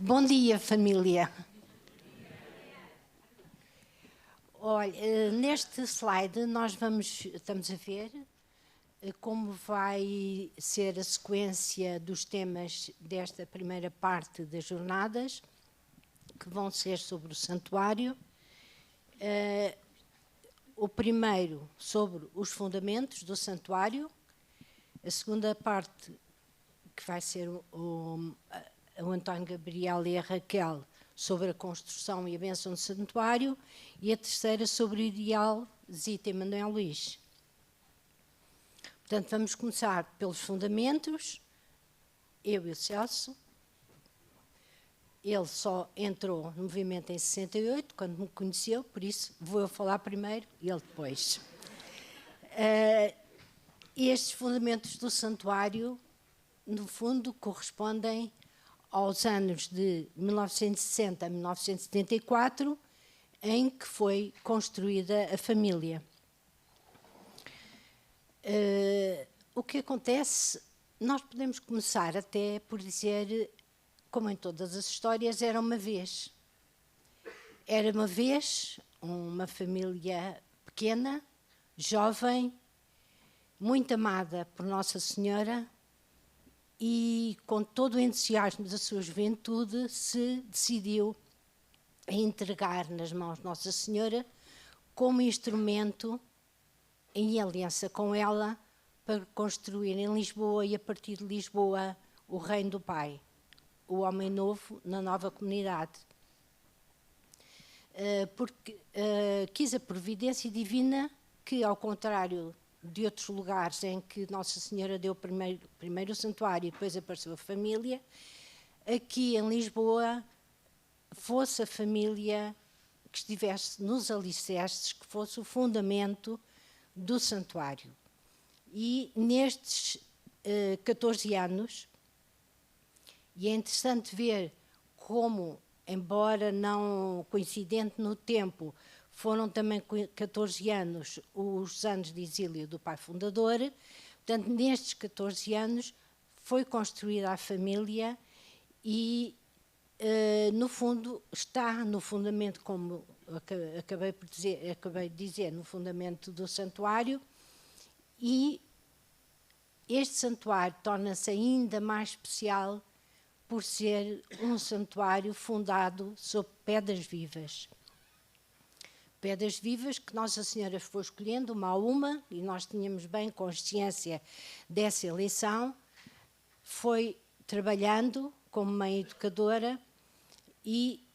Bom dia, família. Olha, neste slide nós estamos a ver como vai ser a sequência dos temas desta primeira parte das jornadas, que vão ser sobre o santuário. O primeiro sobre os fundamentos do santuário, a segunda parte que vai ser o António Gabriel e a Raquel sobre a construção e a bênção do santuário, e a terceira sobre o ideal Zita e Manuel Luís. Portanto, vamos começar pelos fundamentos. Eu e o Celso. Ele só entrou no movimento em 68, quando me conheceu, por isso vou eu falar primeiro e ele depois. Estes fundamentos do santuário, no fundo, correspondem aos anos de 1960 a 1974, em que foi construída a família. O que acontece, nós podemos começar até por dizer, como em todas as histórias, era uma vez. Era uma vez uma família pequena, jovem, muito amada por Nossa Senhora, e com todo o entusiasmo da sua juventude se decidiu a entregar nas mãos de Nossa Senhora como instrumento, em aliança com ela, para construir em Lisboa e a partir de Lisboa o Reino do Pai, o homem novo na nova comunidade. Porque quis a providência divina que, ao contrário de outros lugares em que Nossa Senhora deu primeiro o santuário e depois apareceu a família, aqui em Lisboa fosse a família que estivesse nos alicerces, que fosse o fundamento do santuário. E nestes 14 anos, e é interessante ver como, embora não coincidente no tempo, foram também 14 anos os anos de exílio do pai fundador. Portanto, nestes 14 anos foi construída a família e, no fundo, está no fundamento, como acabei de dizer, no fundamento do santuário, e este santuário torna-se ainda mais especial por ser um santuário fundado sobre pedras vivas. Pedras vivas que Nossa Senhora foi escolhendo uma a uma, e nós tínhamos bem consciência dessa eleição, foi trabalhando como mãe educadora e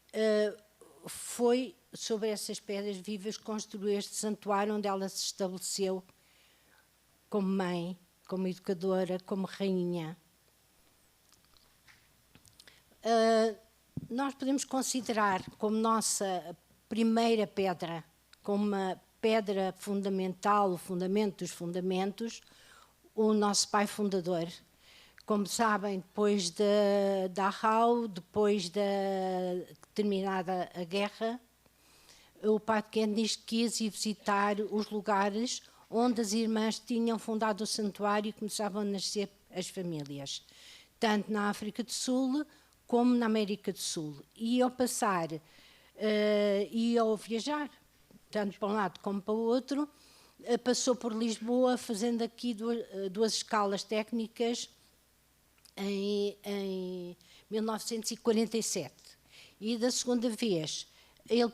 foi sobre essas pedras vivas que construiu este santuário onde ela se estabeleceu como mãe, como educadora, como rainha. Nós podemos considerar como nossa primeira pedra, como uma pedra fundamental, o fundamento dos fundamentos, o nosso pai fundador. Como sabem, depois da Arrau, depois de terminada a guerra, o padre Kennedy quis ir visitar os lugares onde as irmãs tinham fundado o santuário e começavam a nascer as famílias, tanto na África do Sul como na América do Sul. E ao passar e ao viajar, tanto para um lado como para o outro, passou por Lisboa, fazendo aqui duas escalas técnicas em 1947. E da segunda vez, ele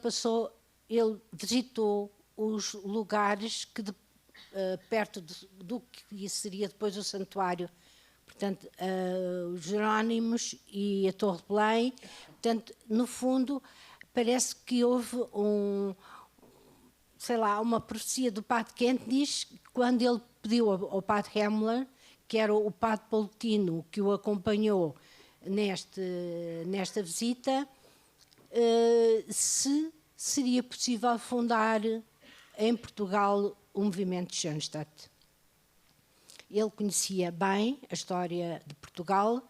visitou os lugares que perto do que seria depois o santuário, portanto, os Jerónimos e a Torre de Belém. Portanto, no fundo, parece que houve uma profecia do padre Kennedy, quando ele pediu ao padre Hemmler, que era o padre paulistino que o acompanhou nesta visita, se seria possível fundar em Portugal o movimento de Schoenstatt. Ele conhecia bem a história de Portugal,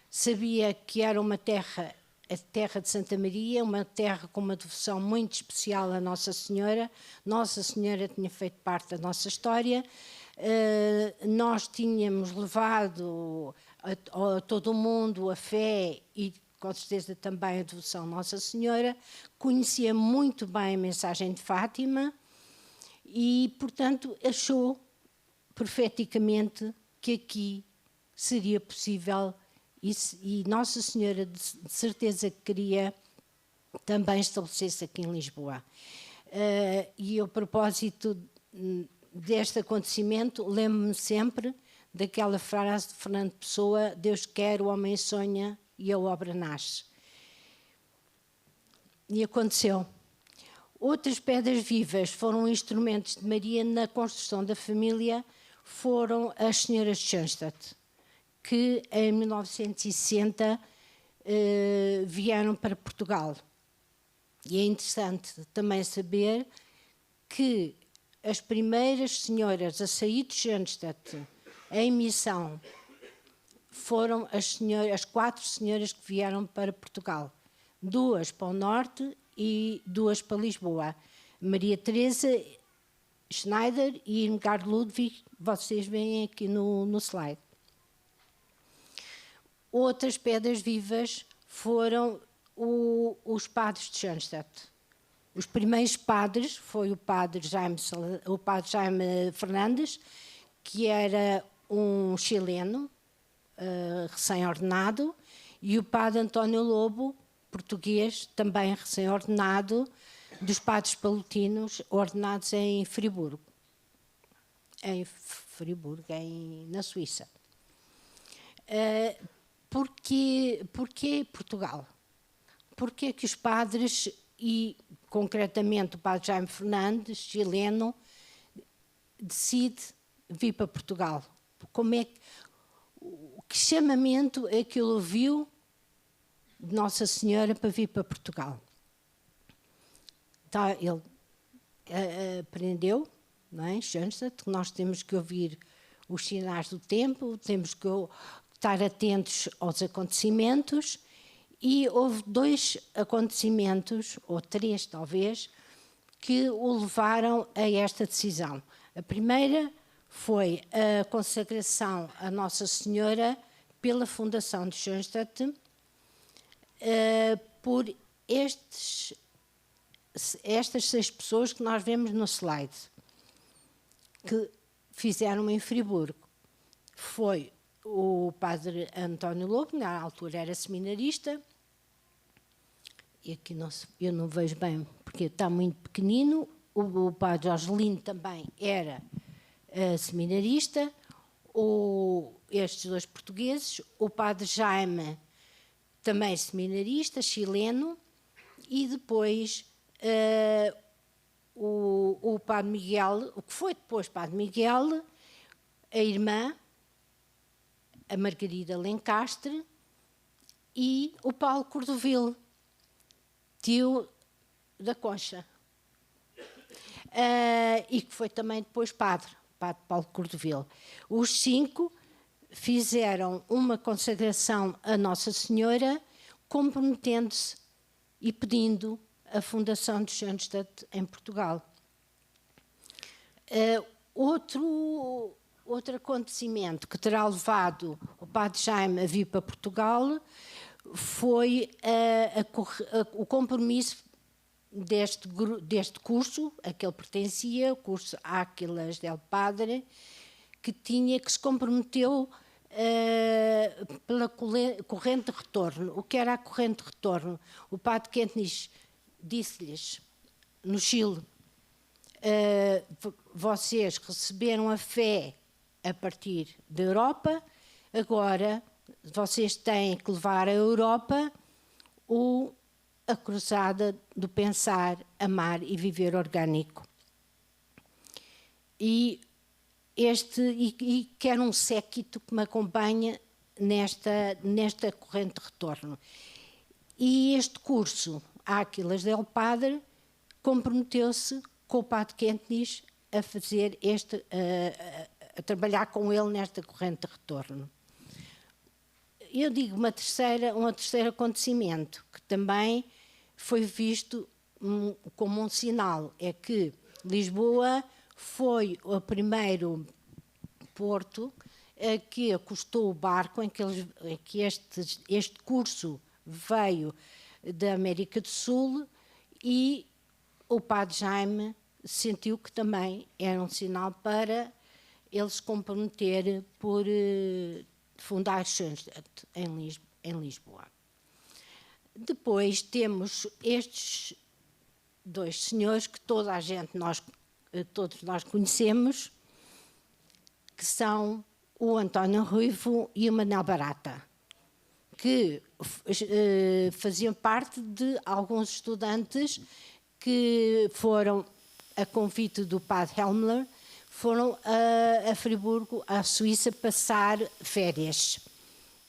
sabia que era uma terra, a terra de Santa Maria, uma terra com uma devoção muito especial a Nossa Senhora. Nossa Senhora tinha feito parte da nossa história. Nós tínhamos levado a todo o mundo a fé e com certeza também a devoção Nossa Senhora, conhecia muito bem a mensagem de Fátima e, portanto, achou profeticamente que aqui seria possível e Nossa Senhora de certeza que queria também estabelecer-se aqui em Lisboa. E a propósito deste acontecimento, lembro-me sempre daquela frase de Fernando Pessoa: Deus quer, o homem sonha e a obra nasce. E aconteceu. Outras pedras vivas foram instrumentos de Maria na construção da família, foram as senhoras de Schoenstatt, que em 1960 vieram para Portugal. E é interessante também saber que as primeiras senhoras a sair de Schoenstatt em missão foram as 4 senhoras que vieram para Portugal. 2 para o norte e 2 para Lisboa. Maria Teresa Schneider e Irmgard Ludwig, vocês veem aqui no slide. Outras pedras vivas foram os padres de Schoenstatt. Os primeiros padres foi o padre Jaime Fernandes, que era um chileno recém-ordenado, e o padre António Lobo, português, também recém-ordenado, dos padres palutinos ordenados em Friburgo, na Suíça. Porquê Portugal? Porquê que os padres, e concretamente o padre Jaime Fernandes, chileno, decide vir para Portugal? Que chamamento é que ele ouviu de Nossa Senhora para vir para Portugal? Então, ele aprendeu, não é, Schoenstatt, que nós temos que ouvir os sinais do tempo, temos que estar atentos aos acontecimentos, e houve 2 acontecimentos, ou 3 talvez, que o levaram a esta decisão. A primeira foi a consagração a Nossa Senhora pela Fundação de Schoenstatt, por estas 6 pessoas que nós vemos no slide, que fizeram em Friburgo. Foi o padre António Lobo, na altura era seminarista, e aqui eu não vejo bem porque está muito pequenino. O padre Jorgelino também era seminarista, estes 2 portugueses, o padre Jaime também seminarista, chileno, e depois o padre Miguel, o que foi depois padre Miguel, a irmã, a Margarida Lencastre, e o Paulo Cordovil, tio da Concha, e que foi também depois padre Paulo Cordovil. Os 5 fizeram uma consagração a Nossa Senhora, comprometendo-se e pedindo a fundação de Schoenstatt em Portugal. Outro acontecimento que terá levado o padre Jaime a vir para Portugal foi o compromisso deste curso, a que ele pertencia, o curso Áquilas del Padre, que se comprometeu pela corrente de retorno. O que era a corrente de retorno? O padre Quentnis disse-lhes, no Chile, vocês receberam a fé a partir da Europa, agora vocês têm que levar à Europa a cruzada do pensar, amar e viver orgânico. E quero um séquito que me acompanha nesta corrente de retorno. E este curso, Áquilas del Padre, comprometeu-se com o padre Quentnis a fazer a trabalhar com ele nesta corrente de retorno. Eu digo um terceiro acontecimento, que também foi visto como um sinal, é que Lisboa foi o primeiro porto que acostou o barco em que este curso veio da América do Sul e o padre Jaime sentiu que também era um sinal para ele se comprometer por fundar Schoenstatt em Lisboa. Depois temos estes dois senhores que toda a gente, todos nós conhecemos, que são o António Ruivo e o Manel Barata, que faziam parte de alguns estudantes que foram, a convite do padre Helmler, foram a Friburgo, à Suíça, passar férias.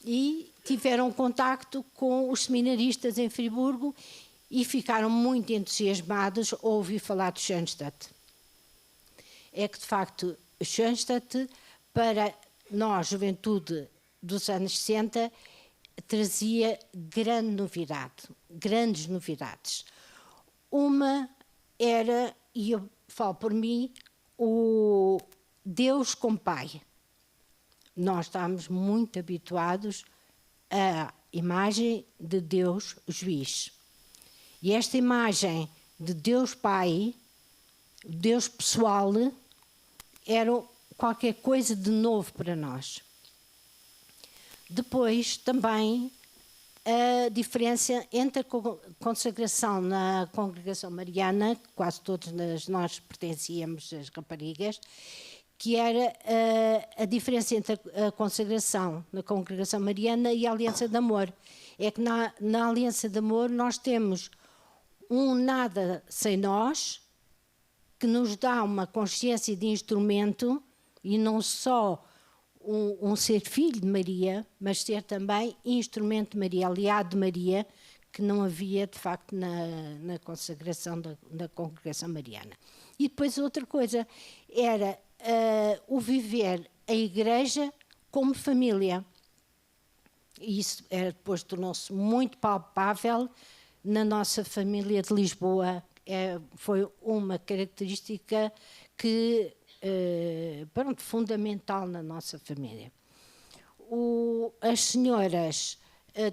E tiveram contacto com os seminaristas em Friburgo e ficaram muito entusiasmados ao ouvir falar de Schoenstatt. É que, de facto, Schoenstatt, para nós, juventude dos anos 60, trazia grandes novidades. Uma era, e eu falo por mim, o Deus como Pai. Nós estamos muito habituados à imagem de Deus juiz. E esta imagem de Deus Pai, Deus pessoal, era qualquer coisa de novo para nós. Depois, também, a diferença entre a consagração na congregação mariana, quase todos nós pertencíamos, as raparigas, que era a diferença entre a consagração na congregação mariana e a aliança de amor. É que na aliança de amor nós temos um nada sem nós, que nos dá uma consciência de instrumento, e não só um ser filho de Maria, mas ser também instrumento de Maria, aliado de Maria, que não havia, de facto, na consagração da congregação mariana. E depois outra coisa era o viver a igreja como família. E isso depois tornou-se muito palpável na nossa família de Lisboa. Foi uma característica que fundamental na nossa família. As senhoras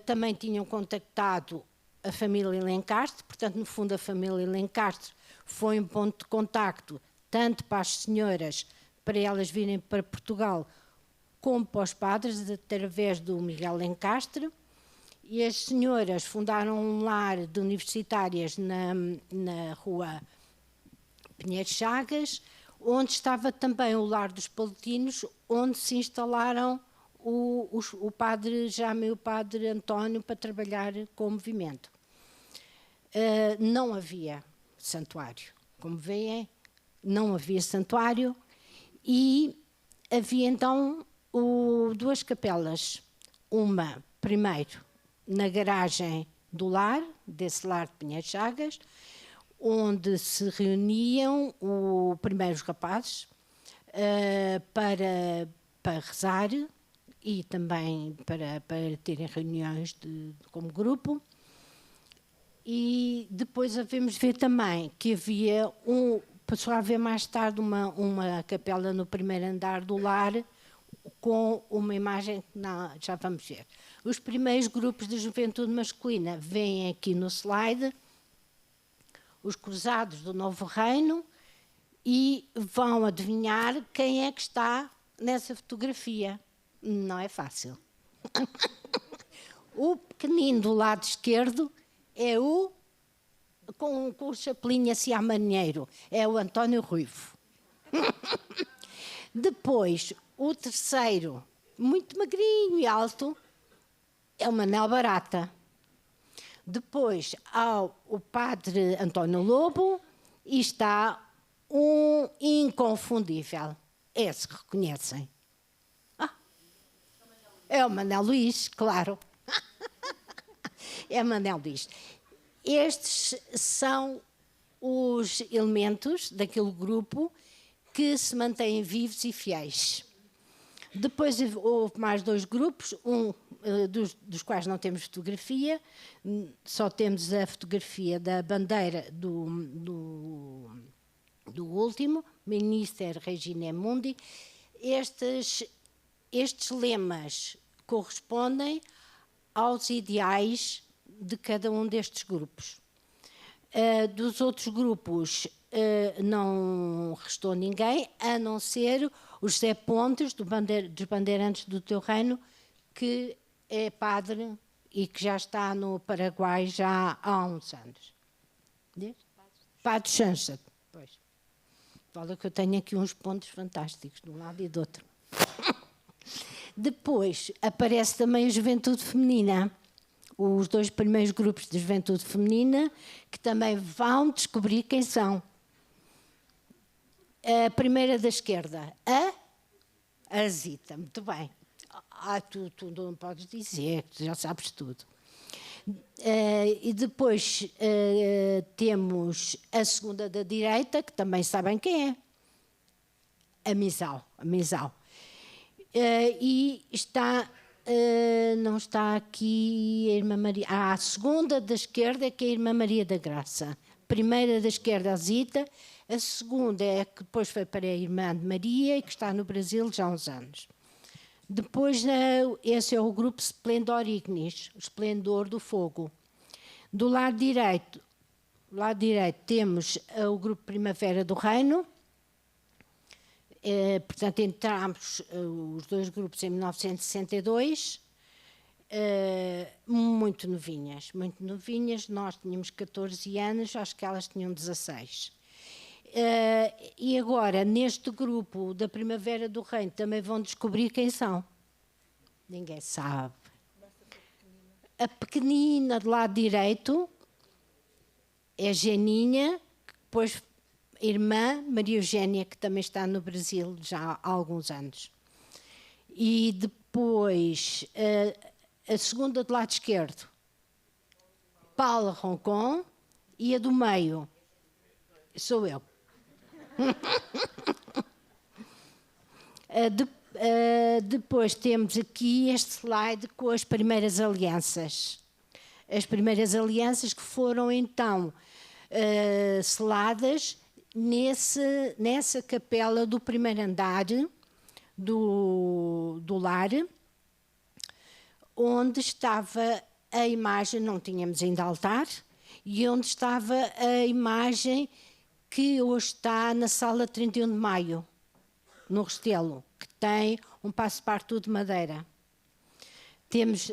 também tinham contactado a família Lencastre, portanto, no fundo, a família Lencastre foi um ponto de contacto tanto para as senhoras, para elas virem para Portugal, como para os padres, através do Miguel Lencastre. E as senhoras fundaram um lar de universitárias na rua Pinheiro Chagas, onde estava também o lar dos Paletinos, onde se instalaram o padre Jaime e o padre António para trabalhar com o movimento. Não havia santuário. Como veem, não havia santuário e havia então duas capelas. Uma, primeiro, na garagem do lar, desse lar de Pinheiro Chagas, onde se reuniam primeiros rapazes para rezar e também para terem reuniões como grupo. E depois havemos ver também que havia passou a haver mais tarde uma capela no primeiro andar do lar com uma imagem que já vamos ver. Os primeiros grupos de juventude masculina vêm aqui no slide, os Cruzados do Novo Reino, e vão adivinhar quem é que está nessa fotografia. Não é fácil. O pequenino do lado esquerdo é com o chapelinho assim a marinheiro, é o António Ruivo. Depois, o terceiro, muito magrinho e alto, é o Manel Barata. Depois há o padre António Lobo e está um inconfundível. Esse reconhecem. É o Manel Luís, claro. É o Manel Luís. Estes são os elementos daquele grupo que se mantêm vivos e fiéis. Depois houve mais dois grupos, dos quais não temos fotografia, só temos a fotografia da bandeira do último, Minister Reginae Mundi. Estes lemas correspondem aos ideais de cada um destes grupos. Dos outros grupos não restou ninguém, a não ser o José Pontes, dos Bandeirantes do Teu Reino, que é padre e que já está no Paraguai já há uns anos. Padre Sancha. Pois. Fala que eu tenho aqui uns pontos fantásticos, de um lado e do outro. Depois aparece também a Juventude Feminina, os 2 primeiros grupos de Juventude Feminina, que também vão descobrir quem são. A primeira da esquerda, a Zita, muito bem. Tu não podes dizer, tu já sabes tudo. E depois temos a segunda da direita, que também sabem quem é. A Misal. E está, não está aqui a Irmã Maria. A segunda da esquerda é que é a Irmã Maria da Graça. A primeira da esquerda, a Zita. A segunda é que depois foi para a Irmã de Maria e que está no Brasil já há uns anos. Depois, esse é o grupo Splendor Ignis, o Esplendor do Fogo. Do lado direito temos o grupo Primavera do Reino. Portanto, entramos os 2 grupos em 1962, muito novinhas. Nós tínhamos 14 anos, acho que elas tinham 16. E agora, neste grupo da Primavera do Reino, também vão descobrir quem são. Ninguém sabe. A pequenina do lado direito é Geninha, depois irmã Maria Eugénia, que também está no Brasil já há alguns anos. E depois, a segunda do lado esquerdo, Paula Roncon, e a do meio, sou eu. Depois temos aqui este slide com as primeiras alianças. As primeiras alianças que foram então seladas nessa capela do primeiro andar do lar, onde estava a imagem, não tínhamos ainda altar, e onde estava a imagem que hoje está na sala 31 de Maio, no Restelo, que tem um passepartout de madeira. Temos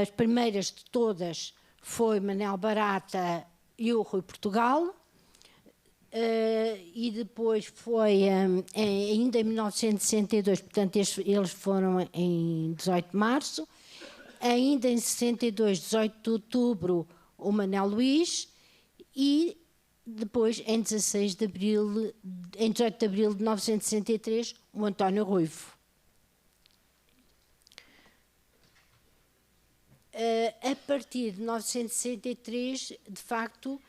as primeiras de todas, foi Manel Barata e o Rui Portugal, e depois foi ainda em 1962, portanto eles foram em 18 de março, ainda em 62, 18 de outubro, o Manel Luís, e depois, em 18 de abril de 1963, o António Ruivo. A partir de 1963, de facto,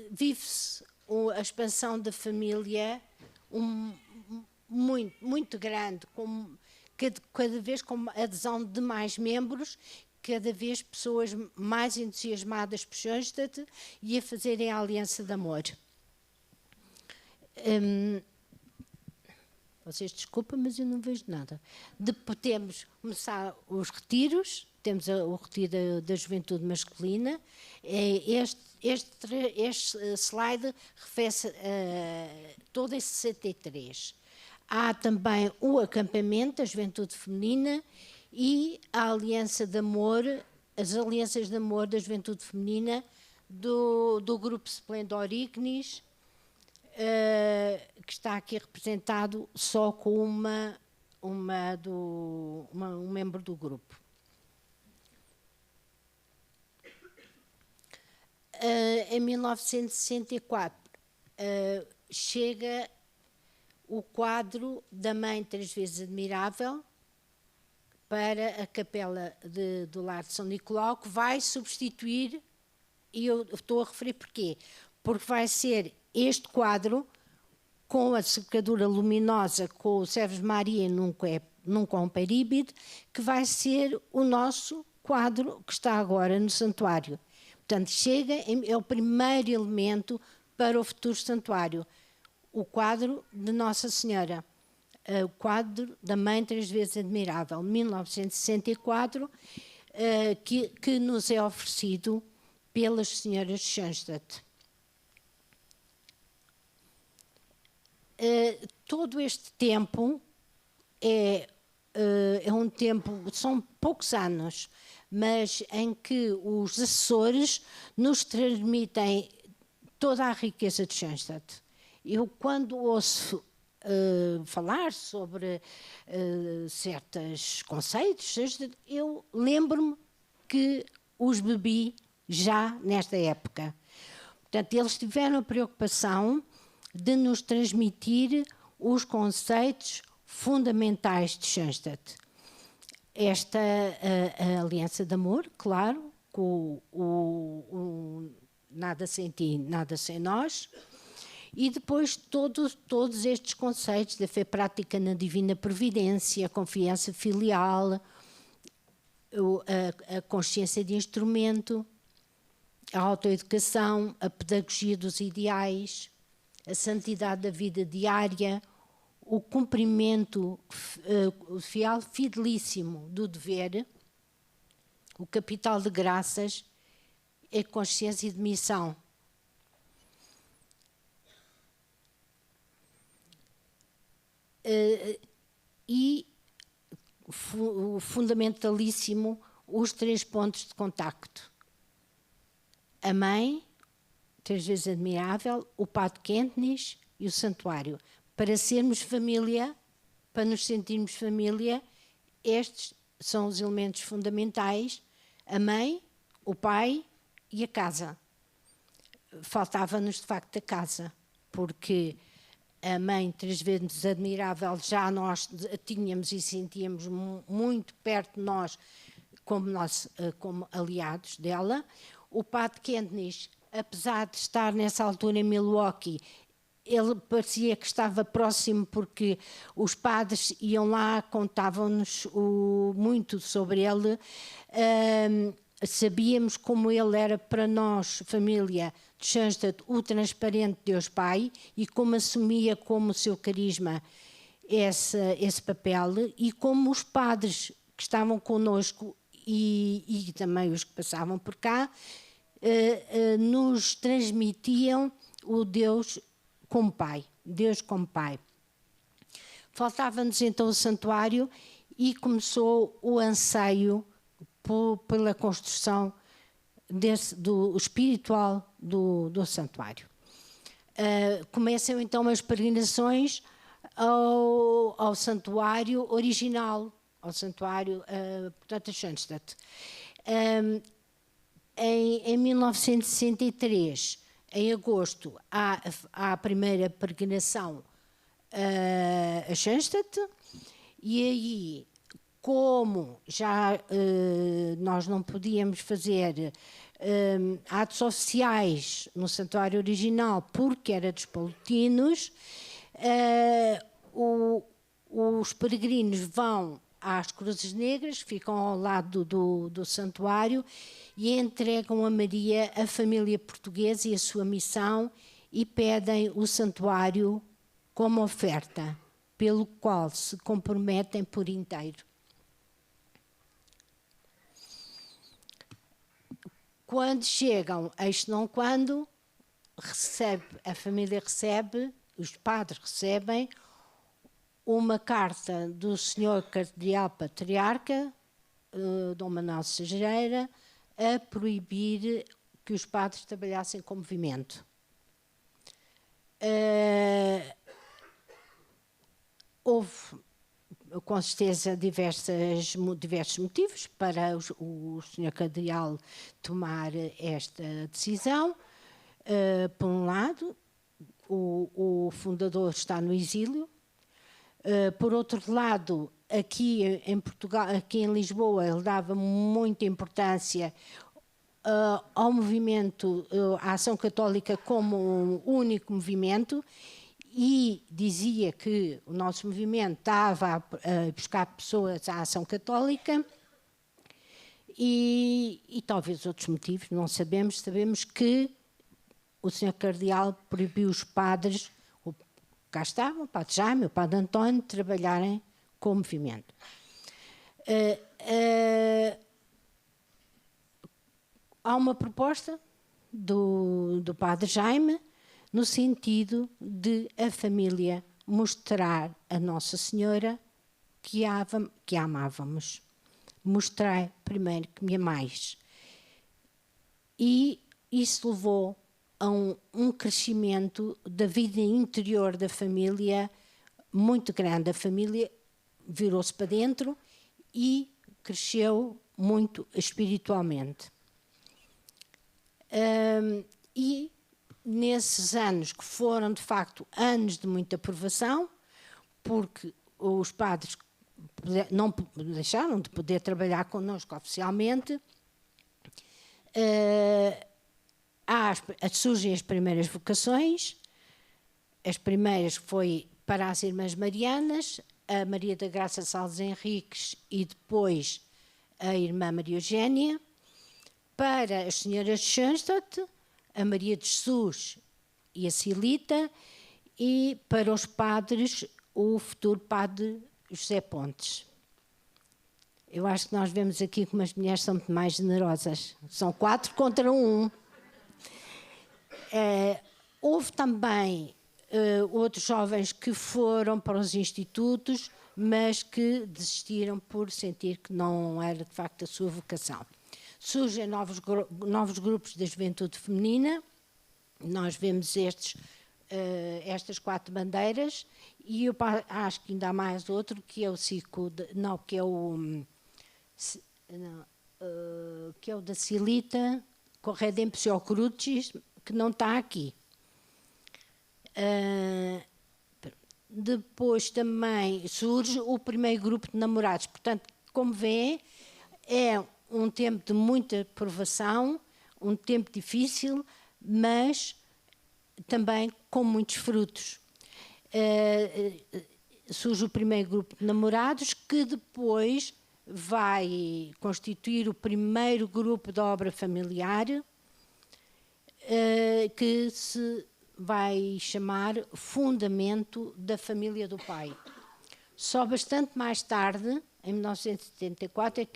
vive-se a expansão da família muito grande, cada vez com a adesão de mais membros, cada vez pessoas mais entusiasmadas por Schoenstatt e a fazerem a aliança de amor. Vocês desculpem, mas eu não vejo nada. Depois temos começar os retiros, temos o retiro da juventude masculina. Este slide refere-se todo em 63. Há também o acampamento da juventude feminina e a aliança de amor, as alianças de amor da juventude feminina do grupo Splendor Ignis, que está aqui representado só com um membro do grupo. Em 1964 chega o quadro da Mãe Três Vezes Admirável para a capela do Lar de São Nicolau, que vai substituir, e eu estou a referir porquê? Porque vai ser este quadro, com a cercadura luminosa, com o Serves Maria num comparíbide, que vai ser o nosso quadro que está agora no santuário. Portanto, é o primeiro elemento para o futuro santuário, o quadro de Nossa Senhora, o quadro da Mãe Três Vezes Admirável, 1964, que nos é oferecido pelas senhoras de Schoenstatt. Todo este tempo é um tempo, são poucos anos, mas em que os assessores nos transmitem toda a riqueza de Schoenstatt. Eu, quando ouço falar sobre certos conceitos, eu lembro-me que os bebi já nesta época. Portanto, eles tiveram a preocupação de nos transmitir os conceitos fundamentais de Schoenstatt. Esta a aliança de amor, claro, com o nada sem ti, nada sem nós, e depois todos estes conceitos da fé prática na divina providência, a confiança filial, a consciência de instrumento, a autoeducação, a pedagogia dos ideais, a santidade da vida diária, o cumprimento fidelíssimo do dever, o capital de graças, a consciência de missão. E o fundamentalíssimo, os 3 pontos de contacto. A mãe, 3 vezes admirável, o Padre Kentenich e o santuário. Para sermos família, para nos sentirmos família, estes são os elementos fundamentais: a mãe, o pai e a casa. Faltava-nos de facto a casa, porque a mãe, 3 vezes admirável, já nós tínhamos e sentíamos muito perto de nós, como aliados dela. O Padre Kentenich, apesar de estar nessa altura em Milwaukee, ele parecia que estava próximo, porque os padres iam lá, contavam-nos muito sobre ele. Sabíamos como ele era para nós, família de Schoenstatt, o transparente Deus Pai, e como assumia como seu carisma esse papel, e como os padres que estavam connosco e também os que passavam por cá nos transmitiam o Deus como Pai, Deus como Pai. Faltava-nos então o santuário e começou o anseio pela construção do espiritual do santuário. Começam então as peregrinações ao santuário original, ao santuário, portanto, de Schoenstatt. Em 1963, em agosto, há a primeira peregrinação a Schoenstatt, e aí, como já nós não podíamos fazer atos oficiais no santuário original porque era dos palutinos, os peregrinos vão às Cruzes Negras, ficam ao lado do santuário e entregam a Maria a família portuguesa e a sua missão, e pedem o santuário como oferta, pelo qual se comprometem por inteiro. Quando chegam, eis não quando, a família recebe, os padres recebem uma carta do Sr. Cardeal Patriarca, Dom Manuel Segereira, a proibir que os padres trabalhassem com movimento. Houve, com certeza, diversos motivos para o Sr. Cardeal tomar esta decisão. Por um lado, o fundador está no exílio. Por outro lado, aqui em Portugal, aqui em Lisboa, ele dava muita importância ao movimento, à Ação Católica como um único movimento, e dizia que o nosso movimento estava a buscar pessoas à Ação Católica, e talvez outros motivos, não sabemos. Sabemos que o Sr. Cardeal proibiu os padres, cá estavam, o Padre Jaime, o Padre António, trabalharem com o movimento. há uma proposta do padre Jaime no sentido de a família mostrar a Nossa Senhora que a amávamos. Mostrai primeiro que me amais. E isso levou a um crescimento da vida interior da família muito grande. A família virou-se para dentro e cresceu muito espiritualmente. E nesses anos, que foram de facto anos de muita provação, porque os padres não deixaram de poder trabalhar connosco oficialmente, surgem as primeiras vocações. As primeiras foi para as Irmãs Marianas, a Maria da Graça Salles Henriques e depois a Irmã Maria Eugénia, para as Senhoras de Schoenstatt, a Maria de Jesus e a Silita, e para os padres, o futuro padre José Pontes. Eu acho que nós vemos aqui como as mulheres são muito mais generosas. São 4 contra 1. Houve também outros jovens que foram para os institutos, mas que desistiram por sentir que não era de facto a sua vocação. Surgem novos grupos da juventude feminina. Nós vemos estas 4 bandeiras, e eu acho que ainda há mais outro, que é o ciclo, que é o da Silita, com Redemptio Crucis, que não está aqui. Depois também surge o primeiro grupo de namorados. Portanto, como vê, é um tempo de muita provação, um tempo difícil, mas também com muitos frutos. Surge o primeiro grupo de namorados, que depois vai constituir o primeiro grupo de obra familiar, que se vai chamar Fundamento da Família do Pai. Só bastante mais tarde, em 1974,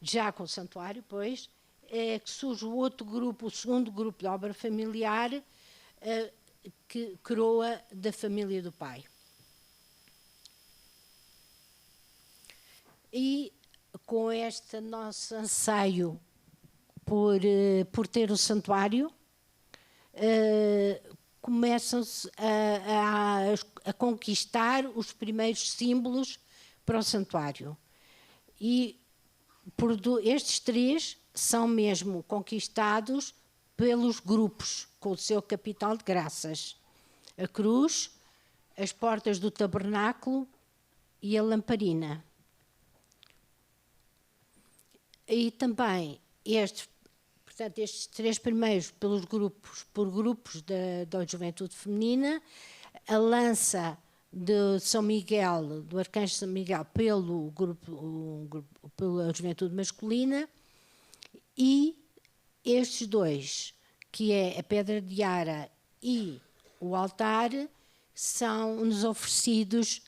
já com o santuário, pois, é que surge o outro grupo, o segundo grupo de obra familiar, que coroa da família do Pai. E com este nosso anseio por ter o santuário, começam-se a conquistar os primeiros símbolos para o santuário. E estes 3 são mesmo conquistados pelos grupos, com o seu capital de graças. A cruz, as portas do tabernáculo e a lamparina. E também estes 3 primeiros por grupos da juventude feminina, a lança de São Miguel, do Arcanjo São Miguel, pela juventude masculina, e estes 2, que é a Pedra de Ara e o altar, são-nos oferecidos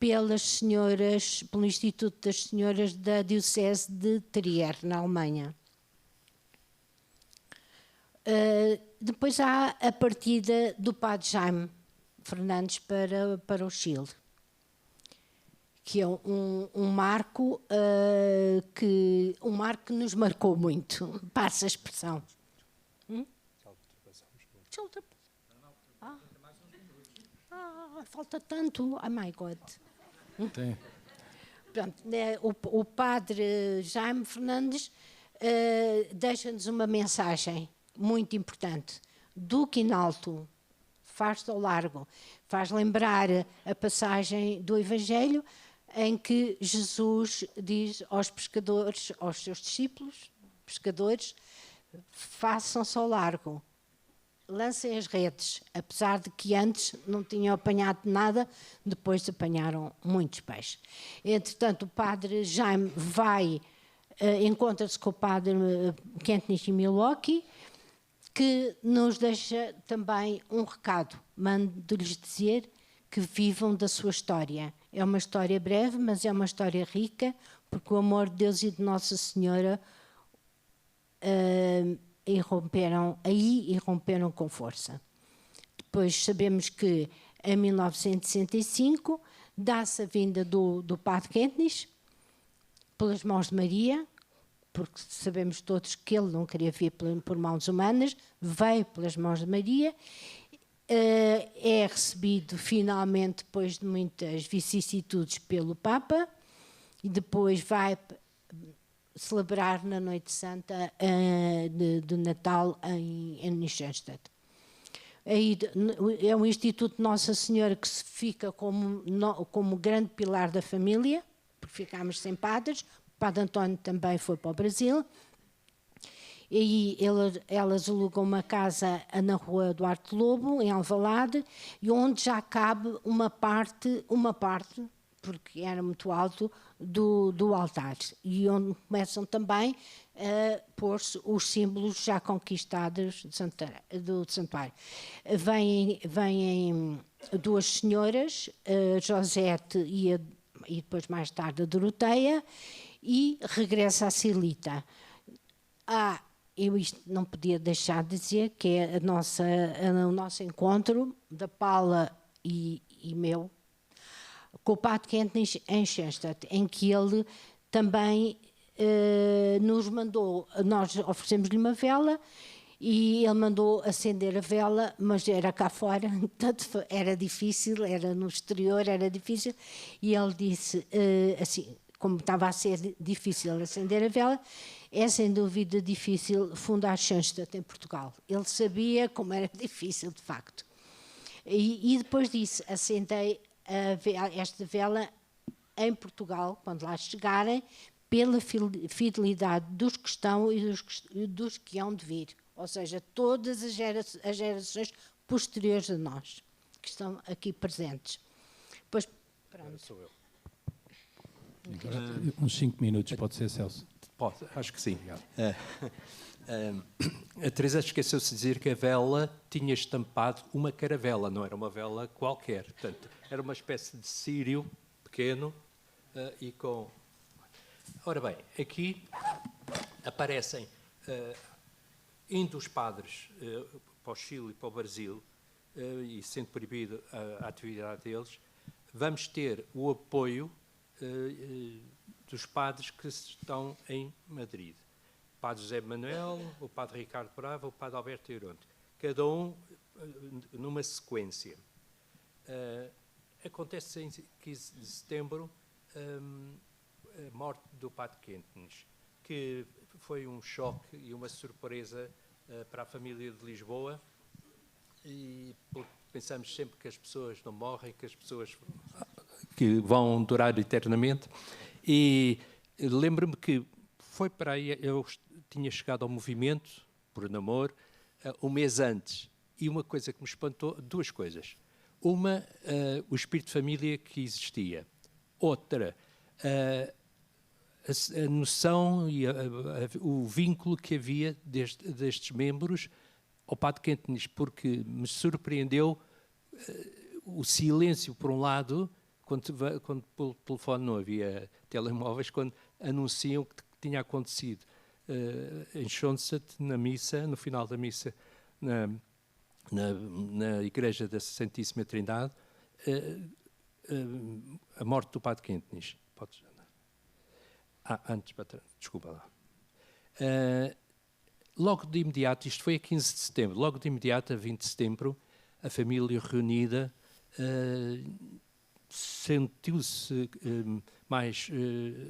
pelas senhoras, pelo Instituto das Senhoras da Diocese de Trier, na Alemanha. Depois há a partida do padre Jaime Fernandes para o Chile, que é um marco que nos marcou muito. Passa a expressão. Falta tanto. Oh my God. Tem. Pronto, o padre Jaime Fernandes deixa-nos uma mensagem muito importante. Do quinalto faz-te ao largo. Faz lembrar a passagem do Evangelho em que Jesus diz aos pescadores, aos seus discípulos, pescadores, façam-se ao largo, lancem as redes, apesar de que antes não tinham apanhado nada, depois apanharam muitos peixes. Entretanto, o padre Jaime encontra-se com o padre Kentnich em Milwaukee, que nos deixa também um recado. Mando-lhes dizer que vivam da sua história. É uma história breve, mas é uma história rica, porque o amor de Deus e de Nossa Senhora irromperam com força. Depois sabemos que em 1965 dá-se a vinda do padre Quentnis pelas mãos de Maria, porque sabemos todos que ele não queria vir por mãos humanas, veio pelas mãos de Maria, é recebido finalmente, depois de muitas vicissitudes, pelo Papa, e depois vai celebrar na Noite Santa de Natal em Schoenstatt. Aí, é um Instituto de Nossa Senhora que se fica como grande pilar da família, porque ficámos sem padres. O padre António também foi para o Brasil. E elas alugam uma casa na rua Duarte Lobo, em Alvalade, e onde já cabe uma parte, porque era muito alto, do altar. E onde começam também a pôr-se os símbolos já conquistados do santuário. Vêm duas senhoras, a Josete e depois mais tarde a Doroteia, e regressa a Silita. Eu isto não podia deixar de dizer que é o nosso encontro, da Paula e meu, com o padre Quentnis em Schoenstatt, em que ele também nos mandou, nós oferecemos-lhe uma vela e ele mandou acender a vela, mas era cá fora, portanto era difícil, era no exterior, era difícil, e ele disse assim, como estava a ser difícil acender a vela, é sem dúvida difícil fundar Schoenstatt em Portugal. Ele sabia como era difícil, de facto. E depois disse, acendei esta vela em Portugal, quando lá chegarem, pela fidelidade dos que estão e dos que hão de vir. Ou seja, todas as gerações posteriores a nós, que estão aqui presentes. Depois, pronto. Sou eu. Uns 5 minutos, pode ser, Celso? Pode, acho que sim. A Teresa esqueceu-se de dizer que a vela tinha estampado uma caravela, não era uma vela qualquer. Portanto, era uma espécie de círio pequeno e com... Ora bem, aqui aparecem, indo os padres para o Chile e para o Brasil, e sendo proibido a atividade deles, vamos ter o apoio dos padres que estão em Madrid. O padre José Manuel, o padre Ricardo Brava, o padre Alberto Eironte. Cada um numa sequência. Acontece em 15 de setembro a morte do padre Quentnis, que foi um choque e uma surpresa para a família de Lisboa, e pensamos sempre que as pessoas não morrem, que as pessoas que vão durar eternamente. E lembro-me que foi para aí, eu tinha chegado ao movimento, por namoro, um mês antes, e uma coisa que me espantou, duas coisas. Uma, o espírito de família que existia. Outra, a noção e o vínculo que havia destes membros ao padre Quentnis, porque me surpreendeu o silêncio, por um lado, quando pelo telefone não havia telemóveis, quando anunciam que tinha acontecido em Schoenstatt, na missa, no final da missa, na Igreja da Santíssima Trindade, a morte do padre Quentnis. Antes, desculpa lá. Logo de imediato, isto foi a 15 de setembro, logo de imediato, a 20 de setembro, a família reunida sentiu-se mais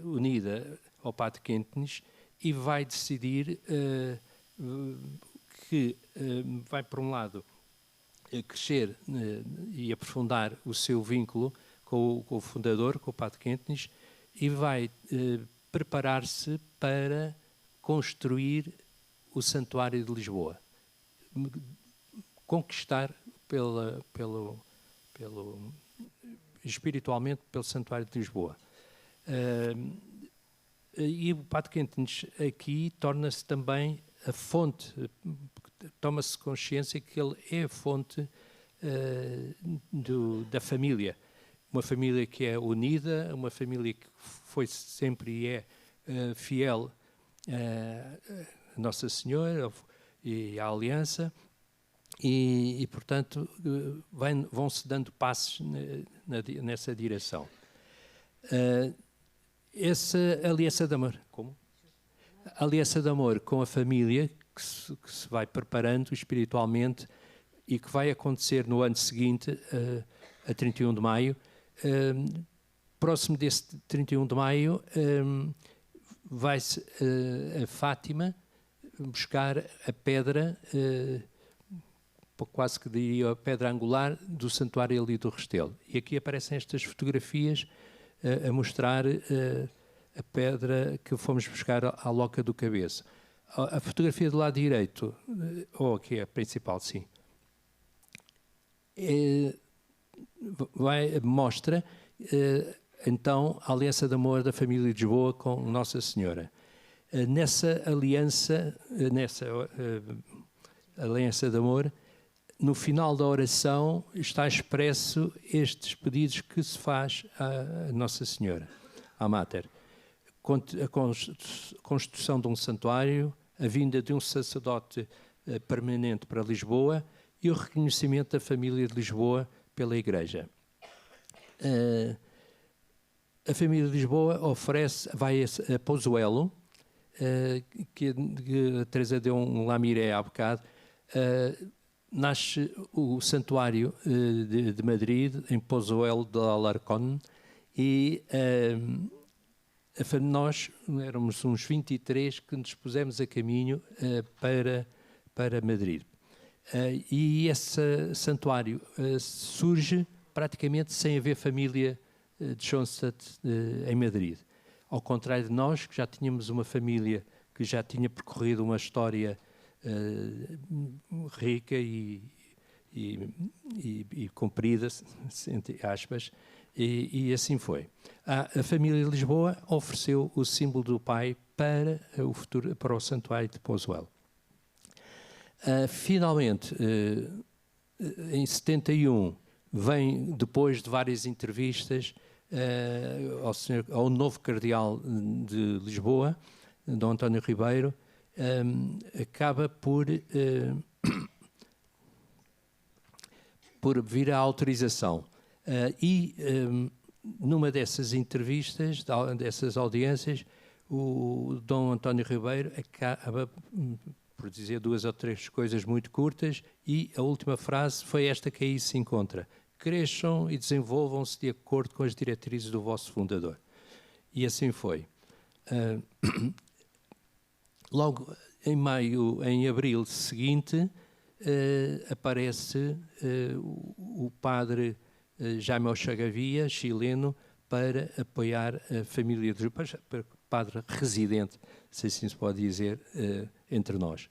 unida ao padre Quentnis e vai decidir que vai, por um lado, crescer e aprofundar o seu vínculo com o fundador, com o padre Quentnis, e vai preparar-se para construir o Santuário de Lisboa, conquistar espiritualmente pelo Santuário de Lisboa. E o padre Quentnis aqui torna-se também a fonte, toma-se consciência que ele é a fonte da família. Uma família que é unida, uma família que foi sempre e é fiel Nossa Senhora e a Aliança, e portanto, vão-se dando passos nessa direção. Essa aliança de amor, como? A aliança de amor com a família, que se vai preparando espiritualmente e que vai acontecer no ano seguinte, a 31 de maio. Próximo desse 31 de maio, vai-se a Fátima buscar a pedra, quase que diria a pedra angular do Santuário ali do Restelo. E aqui aparecem estas fotografias a mostrar a pedra que fomos buscar à Loca do Cabeço. A fotografia do lado direito, ou aqui é a principal, sim, mostra então a aliança de amor da família de Lisboa com Nossa Senhora. Nessa aliança de amor, no final da oração está expresso estes pedidos que se faz à Nossa Senhora, à Mater. A construção de um santuário, a vinda de um sacerdote permanente para Lisboa e o reconhecimento da família de Lisboa pela Igreja. A família de Lisboa vai a Pozuelo, que a Teresa deu um lamiré há bocado. Nasce o santuário de Madrid, em Pozuelo de Alarcón, e nós éramos uns 23 que nos pusemos a caminho para Madrid. E esse santuário surge praticamente sem haver família de Schoenstatt em Madrid. Ao contrário de nós, que já tínhamos uma família que já tinha percorrido uma história rica e comprida, entre aspas, e assim foi. A família de Lisboa ofereceu o símbolo do pai para o santuário de Pozuelo. Finalmente, em 71, vem, depois de várias entrevistas, ao novo cardeal de Lisboa, Dom António Ribeiro, acaba por vir a autorização. Numa dessas entrevistas, dessas audiências, o Dom António Ribeiro acaba por dizer 2 ou 3 coisas muito curtas, e a última frase foi esta que aí se encontra: cresçam e desenvolvam-se de acordo com as diretrizes do vosso fundador. E assim foi. Logo em abril seguinte, aparece o padre Jaime Ochagavia, chileno, para apoiar a família de padre residente, se assim se pode dizer, entre nós.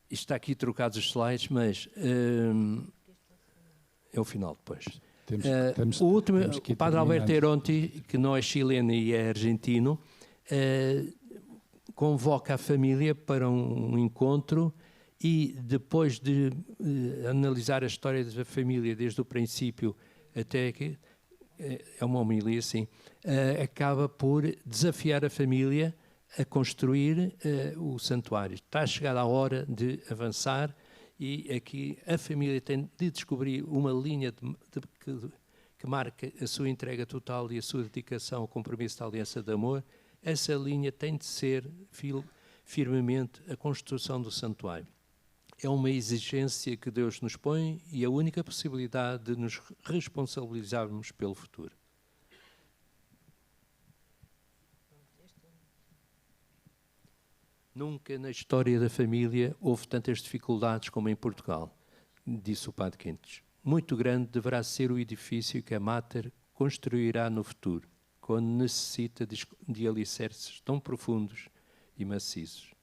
Está aqui trocados os slides, mas é o final depois. O último, o padre Alberto Eronti, que não é chileno e é argentino, convoca a família para um encontro, e depois de analisar a história da família desde o princípio até que é uma homilia assim, acaba por desafiar a família a construir o santuário. Está chegada a hora de avançar, e aqui a família tem de descobrir uma linha que marca a sua entrega total e a sua dedicação ao compromisso da aliança de amor. Essa linha tem de ser firmemente a construção do santuário. É uma exigência que Deus nos põe e a única possibilidade de nos responsabilizarmos pelo futuro. Nunca na história da família houve tantas dificuldades como em Portugal, disse o Padre Quintes. Muito grande deverá ser o edifício que a Mater construirá no futuro, quando necessita de alicerces tão profundos e maciços.